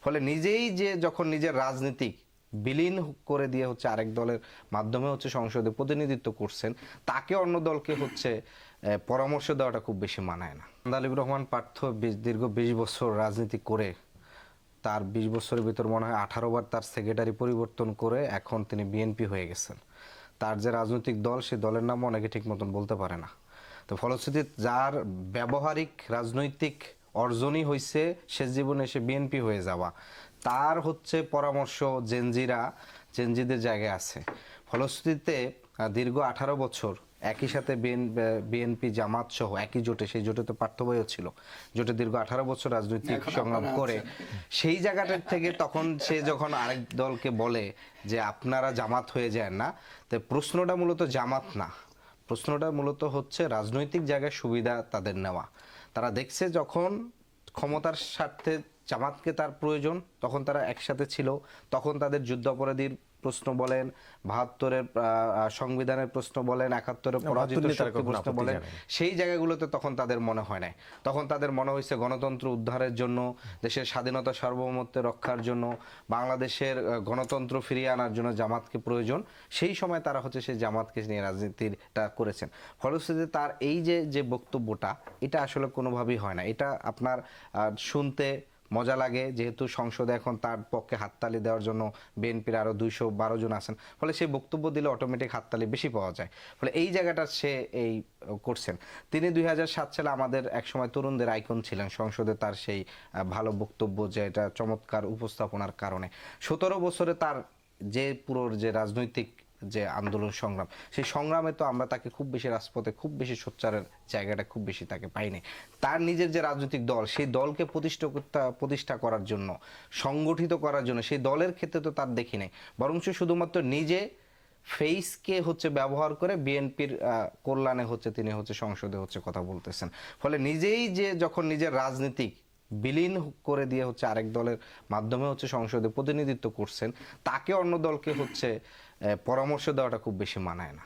ফলে নিজেই যে যখন নিজের রাজনীতিক বিলীন করে দিয়ে হচ্ছে আরেক দলের মাধ্যমে হচ্ছে সংসদে প্রতিনিধিত্ব করছেন, তাকে অন্য দলকে হচ্ছে পরামর্শ দেওয়াটা খুব বেশি মানায় না। আলিফ রহমান পার্থ দীর্ঘ 20 বছর রাজনীতি করে তার 20 বছরের ভিতর মনে হয় 18 বার তার সেক্রেটারি পরিবর্তন করে এখন তিনি বিএনপি হয়ে গেছেন। তার যে রাজনৈতিক দল, সেই দলের নাম অনেকে ঠিক মতন বলতে পারে না। তো ফলশ্রুতিতে যার ব্যবহারিক রাজনৈতিক অর্জনই হয়েছে শেষ জীবনে এসে বিএনপি হয়ে যাওয়া, তার হচ্ছে পরামর্শ জেনজিদের জায়গায় আছে। ফলশ্রুতিতে দীর্ঘ 18 বছর একই সাথে বিএনপি জামাত সহ একই জোটে, সেই জোটে তো পার্থ ভাইও ছিল, জোটে দীর্ঘ 18 বছর রাজনৈতিক সংগ্রাম করে সেই জায়গাটার থেকে তখন সে যখন আরেক দলকে বলে যে আপনারা জামাত হয়ে যায় না, তো প্রশ্নটা মূলত জামাত না, প্রশ্নটা মূলত হচ্ছে রাজনৈতিক জায়গায় সুবিধা তাদের নেওয়া। তারা দেখছে যখন ক্ষমতার স্বার্থে জামাতকে তার প্রয়োজন, তখন তারা একসাথে ছিল, তখন তাদের যুদ্ধাপরাধীর প্রশ্ন বলেন, 72-এর সংবিধানের প্রশ্ন বলেন, 71-এর পরাজিত শক্তির প্রশ্ন বলেন, সেই জায়গাগুলোতে তখন তাদের মনে হয় নাই। তখন তাদের মনে হয়েছে গণতন্ত্র উদ্ধারের জন্য, দেশের স্বাধীনতা সার্বভৌমত্ব রক্ষার জন্য, বাংলাদেশের গণতন্ত্র ফিরিয়ে আনার জন্য জামাতকে প্রয়োজন। সেই সময় তারা হচ্ছে সেই জামাতকে নিয়ে রাজনীতিটা করেছেন। ফলশ্রুতিতে তার এই যে বক্তব্যটা, এটা আসলে কোনোভাবেই হয় না। এটা আপনার শুনতে মজা লাগে, যেহেতু সংসদে এখন তার পক্ষে হাততালি দেওয়ার জন্য বিএনপির আরো 212 জন আছেন, ফলে সেই বক্তব্য দিলে অটোমেটিক হাততালি বেশি পাওয়া যায়। ফলে এই জায়গাটা সে এই করছেন। তিনি 2007 সালে আমাদের একসময় তরুণদের আইকন ছিলেন সংসদে, তার সেই ভালো বক্তব্য, যে এটা চমৎকার উপস্থাপনার কারণে 17 বছরে তার যে পুরো যে রাজনৈতিক যে আন্দোলন সংগ্রাম, সেই সংগ্রামে তো আমরা তাকে খুব বেশি রাজপথে খুব বেশি সোচ্চারের জায়গাটা খুব বেশি তাকে পাইনি। তার নিজের যে রাজনৈতিক দল, সেই দলকে প্রতিষ্ঠা করার জন্য, সংগঠিত করার জন্য, সেই দলের ক্ষেত্রে তো তার দেখি নাই, বরঞ্চ শুধুমাত্র নিজে ফেসকে হচ্ছে ব্যবহার করে বিএনপির কল্যাণে হচ্ছে তিনি হচ্ছে সংসদে হচ্ছে কথা বলতেছেন। ফলে নিজেই যে যখন নিজের রাজনীতিক বিলীন করে দিয়ে হচ্ছে আরেক দলের মাধ্যমে হচ্ছে সংসদে প্রতিনিধিত্ব করছেন, তাকে অন্য দলকে হচ্ছে পরামর্শ দেওয়াটা খুব বেশি মানায় না।